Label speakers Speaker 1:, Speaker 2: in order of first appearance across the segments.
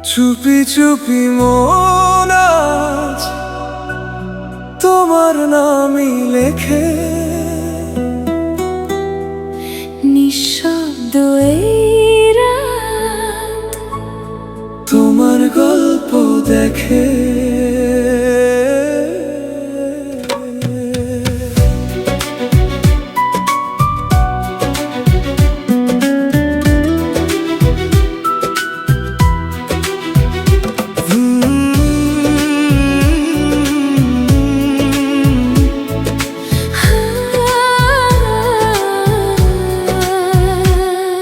Speaker 1: চুপি চুপি মন আজ তোমার নামই লেখে,
Speaker 2: নিঃশব্দ এই রাত
Speaker 1: তোমার গল্প দেখে।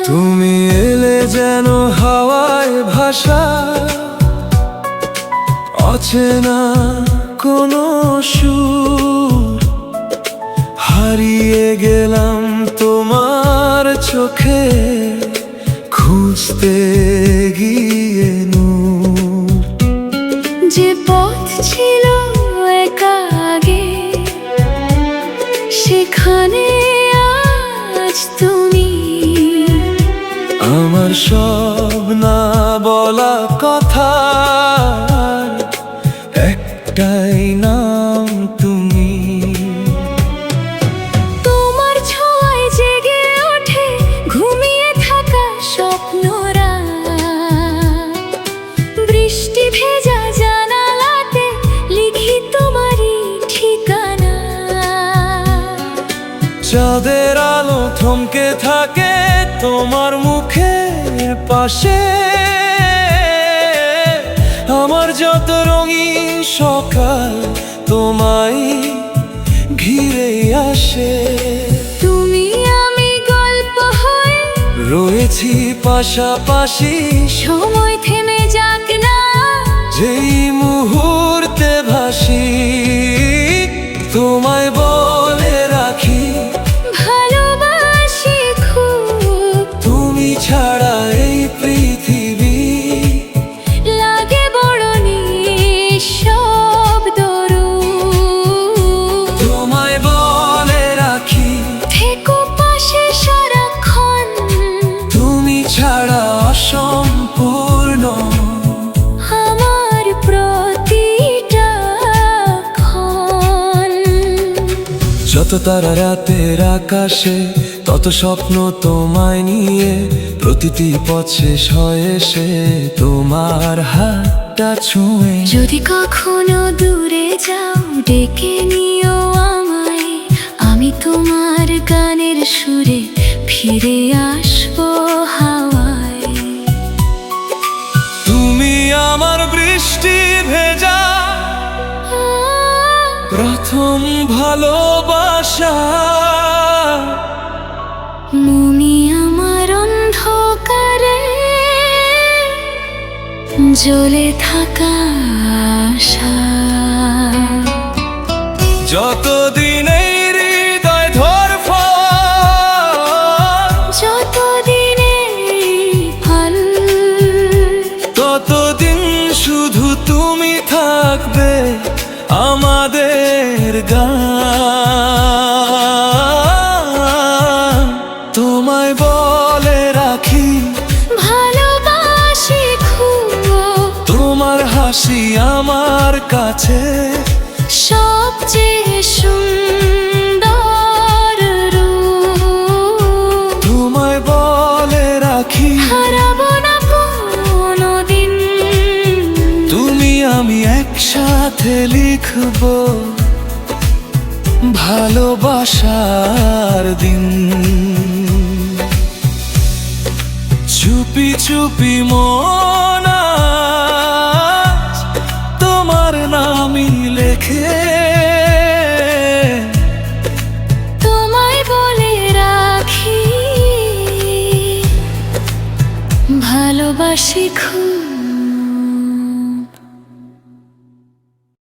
Speaker 1: তুমি এলে যেন হাওয়ায় ভাষা, অচেনা কোনো সুর, হারিয়ে গেলাম তোমার চোখে, খুঁজতে গিয়ে নূর।
Speaker 2: যে পথ ছিল একা আগে, সেখানে আজ তুমি।
Speaker 1: আমার সব না বলা কথা, একটাই নাম তুমি।
Speaker 2: তোমার ছোঁয়ায় জেগে ওঠে ঘুমিয়ে থাকা স্বপ্নরা, বৃষ্টি ভেজা জানালাতে লিখি তোমারই ঠিকানা।
Speaker 1: চাঁদের আলো থমকে থাকে তোমার মুখের পাশে, আমার যত রঙিন সকাল তোমায় ঘিরে আসে।
Speaker 2: তুমি আমি গল্প হয়ে
Speaker 1: রয়েছি পাশাপাশি,
Speaker 2: সময় থেমে যাক না,
Speaker 1: যেই মুহূর্তে ভাসি। তোমায় বলে রাখি
Speaker 2: ভালোবাসি খুব,
Speaker 1: তুমি ছাড়া এই পৃথিবী
Speaker 2: লাগে বড় নিঃশব্দরূপ।
Speaker 1: তোমায় বলে রাখি
Speaker 2: থেকো পাশে সারাক্ষণ,
Speaker 1: তুমি ছাড়া অসম্পূর্ণ
Speaker 2: আমার প্রতিটা ক্ষণ।
Speaker 1: যত তারা রাতের আকাশে, তত স্বপ্ন তোমায় নিয়ে, প্রতিটি পথ শেষ হয় এসে তোমার হাতটা ছুঁয়ে।
Speaker 2: যদি কখনো দূরে যাও ডেকে নিও আমায়, আমি তোমার গানের সুরে ফিরে আসবো হাওয়ায়।
Speaker 1: তুমি আমার বৃষ্টি ভেজা প্রথম ভালোবাসা,
Speaker 2: তুমি আমার অন্ধকারে জ্বলে থাকা আশা।
Speaker 1: যতদিন এই হৃদয় ধড়ফড়,
Speaker 2: যতদিন এই ফল,
Speaker 1: ততদিন শুধু তুমি থাকবে আমাদের গান। তোমায় বলে রাখি
Speaker 2: ভালোবাসি খুব,
Speaker 1: তোমার হাসি আমার কাছে
Speaker 2: সবচেয়ে সুন্দর রূপ।
Speaker 1: তোমায় বলে রাখি
Speaker 2: হারাবো না কোনোদিন,
Speaker 1: তুমি আমি একসাথে লিখব ভালোবাসার দিন। চুপি চুপি মন